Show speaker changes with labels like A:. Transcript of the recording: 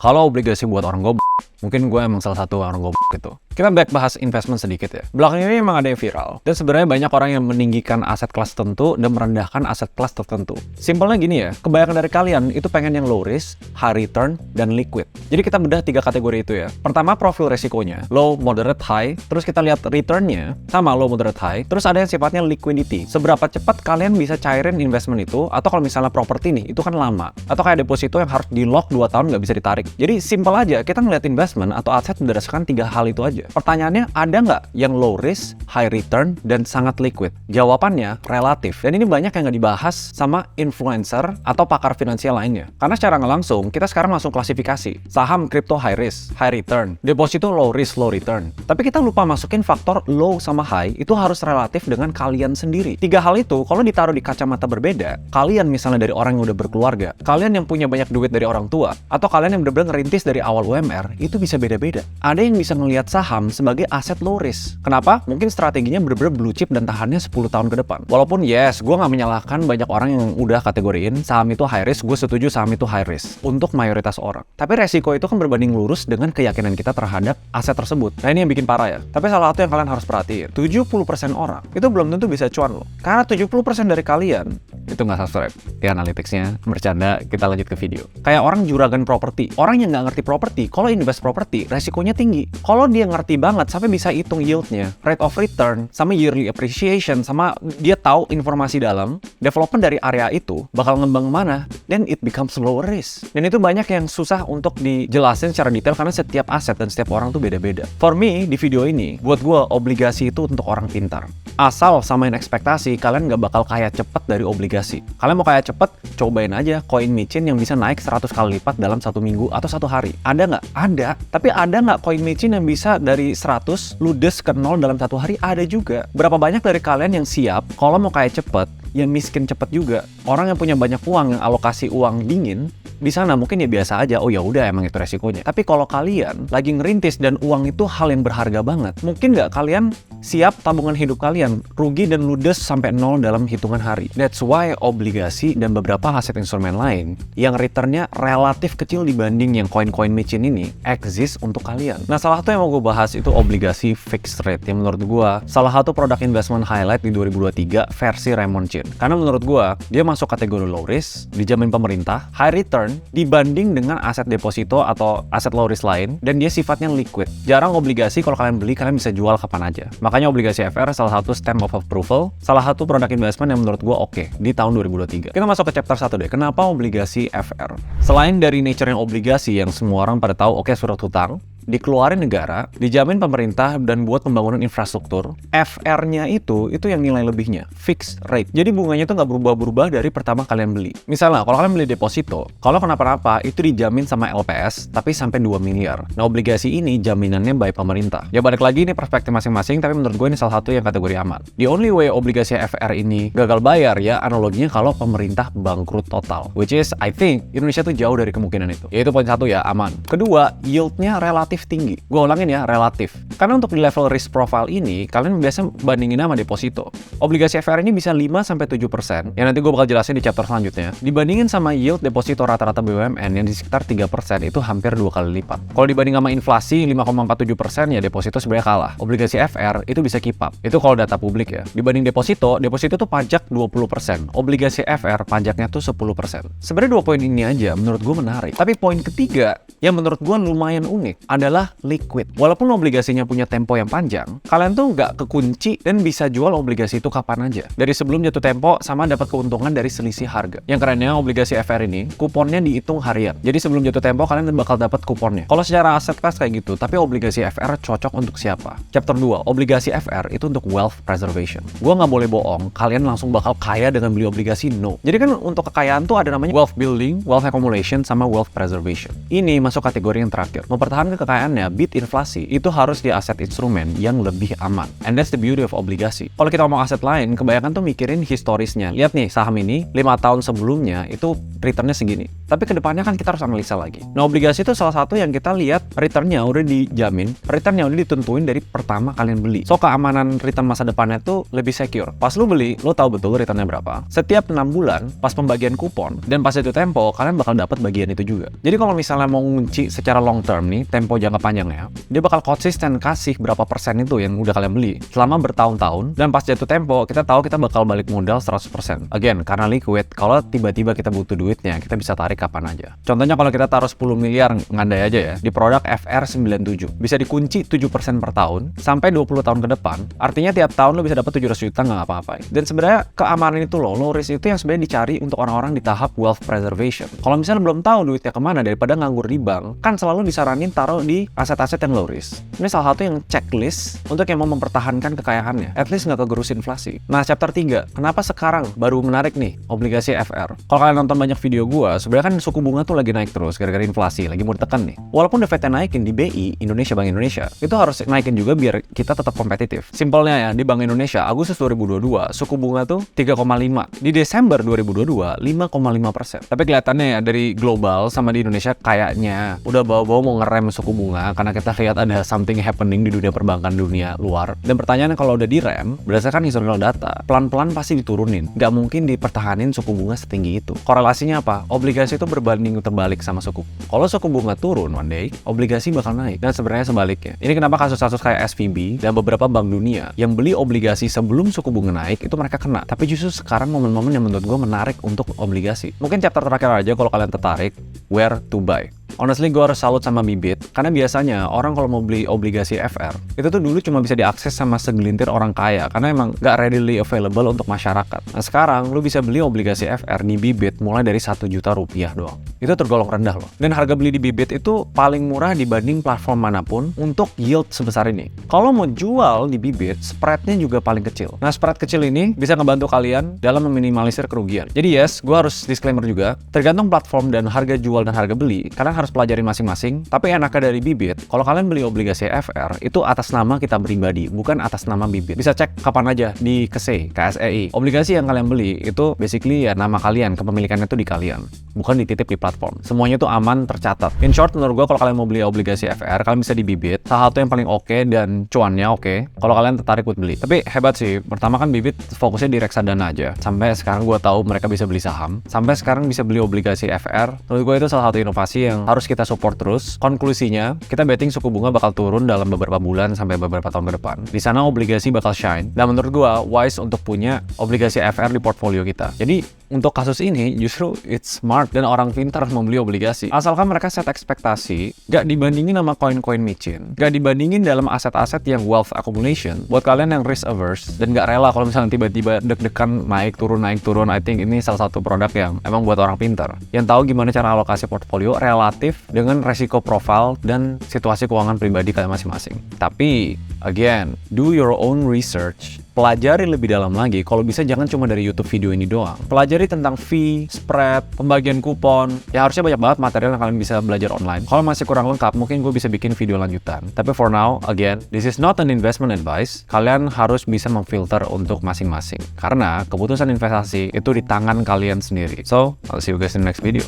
A: Kalau obligasi buat orang goblok, mungkin gue emang salah satu orang goblok gitu. Kita back bahas investment sedikit ya. Belakangan ini emang ada yang viral. Dan sebenarnya banyak orang yang meninggikan aset kelas tertentu dan merendahkan aset kelas tertentu. Simpelnya gini ya, kebanyakan dari kalian itu pengen yang low risk, high return, dan liquid. Jadi kita bedah 3 kategori itu ya. Pertama, profil resikonya. Low, moderate, high. Terus kita lihat returnnya sama low, moderate, high. Terus ada yang sifatnya liquidity. Seberapa cepat kalian bisa cairin investment itu, atau kalau misalnya properti nih, itu kan lama. Atau kayak deposito yang harus di lock 2 tahun nggak bisa ditarik. Jadi simpel aja, kita ngeliat investment atau aset berdasarkan 3 hal itu aja. Pertanyaannya, ada nggak yang low risk, high return, dan sangat liquid? Jawabannya relatif. Dan ini banyak yang nggak dibahas sama influencer atau pakar finansial lainnya. Karena secara nggak langsung, kita sekarang langsung klasifikasi. Saham kripto high risk, high return. Deposito low risk, low return. Tapi kita lupa masukin faktor low sama high, itu harus relatif dengan kalian sendiri. 3 hal itu, kalau ditaruh di kacamata berbeda, kalian misalnya dari orang yang udah berkeluarga, kalian yang punya banyak duit dari orang tua, atau kalian yang benar-benar ngerintis dari awal UMR, itu bisa beda-beda. Ada yang bisa ngelihat saham sebagai aset low risk. Kenapa? Mungkin strateginya bener-bener blue chip dan tahannya 10 tahun ke depan. Walaupun yes, gue nggak menyalahkan banyak orang yang udah kategoriin saham itu high risk, gue setuju saham itu high risk untuk mayoritas orang. Tapi resiko itu kan berbanding lurus dengan keyakinan kita terhadap aset tersebut. Nah ini yang bikin parah ya. Tapi salah satu yang kalian harus perhatiin, 70% orang itu belum tentu bisa cuan loh. Karena 70% dari kalian itu nggak subscribe. Ya analyticsnya, bercanda, kita lanjut ke video. Kayak orang juragan properti. Orang yang nggak ngerti properti, kalau invest properti, resikonya tinggi. Kalau dia ngerti banget sampai bisa hitung yieldnya, rate of return, sama yearly appreciation, sama dia tahu informasi dalam, development dari area itu bakal ngembang mana, then it becomes low risk. Dan itu banyak yang susah untuk dijelasin secara detail karena setiap aset dan setiap orang tuh beda-beda. For me, di video ini, buat gue obligasi itu untuk orang pintar. Asal samain ekspektasi, kalian nggak bakal kaya cepet dari obligasi. Kalian mau kaya cepet, cobain aja koin micin yang bisa naik 100 kali lipat dalam 1 minggu atau 1 hari. Ada nggak? Ada. Tapi ada nggak koin micin yang bisa dari 100 ludes ke 0 dalam 1 hari? Ada juga. Berapa banyak dari kalian yang siap kalau mau kaya cepet, yang miskin cepet juga? Orang yang punya banyak uang, yang alokasi uang dingin, di sana mungkin ya biasa aja, oh ya udah emang itu resikonya. Tapi kalau kalian lagi ngerintis dan uang itu hal yang berharga banget, mungkin nggak kalian siap tabungan hidup kalian rugi dan ludes sampai 0 dalam hitungan hari. That's why obligasi dan beberapa aset instrumen lain yang returnnya relatif kecil dibanding yang koin-koin micin ini exist untuk kalian. Nah salah satu yang mau gue bahas itu obligasi fixed rate, yang menurut gue salah satu produk investment highlight di 2023 versi Raymond Chin. Karena menurut gue dia masuk kategori low risk, dijamin pemerintah, high return dibanding dengan aset deposito atau aset low risk lain, dan dia sifatnya liquid. Jarang obligasi kalau kalian beli kalian bisa jual kapan aja. Makanya obligasi FR salah satu stamp of approval, salah satu produk investment yang menurut gue oke di tahun 2023. Kita masuk ke chapter 1 deh. Kenapa obligasi FR? Selain dari nature yang obligasi yang semua orang pada tahu oke surat hutang, dikeluarin negara, dijamin pemerintah dan buat pembangunan infrastruktur, FR-nya itu yang nilai lebihnya, fixed rate. Jadi bunganya itu nggak berubah-berubah dari pertama kalian beli. Misalnya, kalau kalian beli deposito, kalau kenapa-napa itu dijamin sama LPS, tapi sampai 2 miliar. Nah, obligasi ini jaminannya by pemerintah. Ya balik lagi ini perspektif masing-masing, tapi menurut gue ini salah satu yang kategori aman. The only way obligasi FR ini gagal bayar ya analoginya kalau pemerintah bangkrut total. Which is, I think, Indonesia tuh jauh dari kemungkinan itu. Yaitu poin 1 ya, aman. Kedua, yieldnya relatif tinggi. Gue ulangin ya, relatif. Karena untuk di level risk profile ini, kalian biasa bandingin sama deposito. Obligasi FR ini bisa 5-7%, yang nanti gue bakal jelasin di chapter selanjutnya. Dibandingin sama yield deposito rata-rata BUMN yang di sekitar 3%, itu hampir 2 kali lipat. Kalau dibanding sama inflasi 5,47%, ya deposito sebenarnya kalah. Obligasi FR itu bisa keep up. Itu kalau data publik ya. Dibanding deposito tuh pajak 20%. Obligasi FR pajaknya tuh 10%. Sebenarnya 2 poin ini aja menurut gue menarik. Tapi poin ketiga, yang menurut gue lumayan unik, adalah liquid. Walaupun obligasinya punya tempo yang panjang, kalian tuh nggak kekunci dan bisa jual obligasi itu kapan aja. Dari sebelum jatuh tempo sama dapat keuntungan dari selisih harga. Yang kerennya obligasi FR ini, kuponnya dihitung harian. Jadi sebelum jatuh tempo kalian bakal dapat kuponnya. Kalau secara aset class kayak gitu, tapi obligasi FR cocok untuk siapa? Chapter 2, obligasi FR itu untuk wealth preservation. Gua nggak boleh bohong, kalian langsung bakal kaya dengan beli obligasi, no. Jadi kan untuk kekayaan tuh ada namanya wealth building, wealth accumulation, sama wealth preservation. Ini masuk kategori yang terakhir. Mempertahankan kekayaannya beat inflasi itu harus di aset instrumen yang lebih aman. And that's the beauty of obligasi. Kalau kita ngomong aset lain, kebanyakan tuh mikirin historisnya. Lihat nih, saham ini 5 tahun sebelumnya itu returnnya segini. Tapi kedepannya kan kita harus analisa lagi. Nah, obligasi itu salah satu yang kita lihat returnnya udah dijamin, returnnya udah ditentuin dari pertama kalian beli. So, keamanan return masa depannya tuh lebih secure. Pas lu beli, lu tahu betul returnnya berapa. Setiap 6 bulan, pas pembagian kupon, dan pas jatuh tempo, kalian bakal dapat bagian itu juga. Jadi kalau misalnya mau ngunci secara long term nih, tempo jangka panjangnya, dia bakal konsisten kasih berapa persen itu yang udah kalian beli selama bertahun-tahun, dan pas jatuh tempo, kita tahu kita bakal balik modal 100%. Again, karena liquid, kalau tiba-tiba kita butuh duitnya, kita bisa tarik kapan aja. Contohnya kalau kita taruh 10 miliar, ngandai aja ya, di produk FR97, bisa dikunci 7% per tahun, sampai 20 tahun ke depan, artinya tiap tahun lo bisa dapat 700 juta nggak ngapa-ngapain. Dan sebenarnya keamanan itu low risk itu yang sebenarnya dicari untuk orang-orang di tahap wealth preservation. Kalau misalnya belum tahu duitnya kemana daripada nganggur di bank, kan selalu disaranin taruh di aset-aset yang low risk. Ini salah satu yang checklist untuk yang mau mempertahankan kekayaannya, at least nggak kegerus inflasi. Nah, chapter 3, kenapa sekarang baru menarik nih obligasi FR? Kalau kalian nonton banyak video gua, sebenarnya kan suku bunga tuh lagi naik terus gara-gara inflasi, lagi mau ditekan nih. Walaupun The Fed naikin di BI, Indonesia Bank Indonesia, itu harus naikin juga biar kita tetap kompetitif. Simpelnya ya, di Bank Indonesia, Agustus 2022, suku bunga tuh 3,5. Di Desember 2022, 5,5%. Tapi kelihatannya ya, dari global sama di Indonesia kayaknya udah bawa-bawa mau ngerem suku bunga, karena kita lihat ada something happening di dunia perbankan dunia luar. Dan pertanyaannya kalau udah direm, berdasarkan historical data, pelan-pelan pasti diturunin. Nggak mungkin dipertahanin suku bunga setinggi itu. Korelasinya apa? Obligasi itu berbanding terbalik sama suku. Kalau suku bunga turun one day, obligasi bakal naik. Dan sebenarnya sebaliknya. Ini kenapa kasus-kasus kayak SVB dan beberapa bank dunia yang beli obligasi sebelum suku bunga naik itu mereka kena. Tapi justru sekarang momen-momen yang menurut gue menarik untuk obligasi. Mungkin chapter terakhir aja kalau kalian tertarik, where to buy. Honestly, gue harus salut sama Bibit, karena biasanya orang kalau mau beli obligasi FR, itu tuh dulu cuma bisa diakses sama segelintir orang kaya, karena emang gak readily available untuk masyarakat. Nah sekarang, lu bisa beli obligasi FR di Bibit mulai dari 1 juta rupiah doang. Itu tergolong rendah loh. Dan harga beli di Bibit itu paling murah dibanding platform manapun untuk yield sebesar ini. Kalau mau jual di Bibit, spreadnya juga paling kecil. Nah spread kecil ini bisa ngebantu kalian dalam meminimalisir kerugian. Jadi yes, gue harus disclaimer juga, tergantung platform dan harga jual dan harga beli, kalian harus pelajarin masing-masing. Tapi enaknya dari Bibit, kalau kalian beli obligasi FR, itu atas nama kita pribadi, bukan atas nama Bibit. Bisa cek kapan aja di KSEI. Obligasi yang kalian beli itu basically ya nama kalian, kepemilikannya itu di kalian, bukan dititip di platform. Semuanya itu aman, tercatat. In short, menurut gue kalau kalian mau beli obligasi FR, kalian bisa di Bibit. Salah satu yang paling oke dan cuannya oke. Kalau kalian tertarik buat beli. Tapi hebat sih. Pertama kan Bibit fokusnya di reksadana aja. Sampai sekarang gue tahu mereka bisa beli saham. Sampai sekarang bisa beli obligasi FR. Menurut gue itu salah satu inovasi yang harus kita support terus. Konklusinya, kita betting suku bunga bakal turun dalam beberapa bulan sampai beberapa tahun ke depan. Di sana obligasi bakal shine. Dan menurut gue wise untuk punya obligasi FR di portfolio kita. Jadi untuk kasus ini justru it's smart dan orang pintar membeli obligasi. Asalkan mereka set ekspektasi, gak dibandingin sama koin-koin micin, gak dibandingin dalam aset-aset yang wealth accumulation. Buat kalian yang risk averse dan gak rela kalau misalnya tiba-tiba deg-degan naik turun, I think ini salah satu produk yang emang buat orang pintar. Yang tahu gimana cara alokasi portfolio relatif dengan resiko profil dan situasi keuangan pribadi kalian masing-masing. Tapi again, do your own research. Pelajari lebih dalam lagi, kalau bisa jangan cuma dari YouTube video ini doang. Pelajari tentang fee, spread, pembagian kupon. Ya harusnya banyak banget material yang kalian bisa belajar online. Kalau masih kurang lengkap, mungkin gue bisa bikin video lanjutan. Tapi for now, again, this is not an investment advice. Kalian harus bisa memfilter untuk masing-masing. Karena keputusan investasi itu di tangan kalian sendiri. So, I'll see you guys in the next video.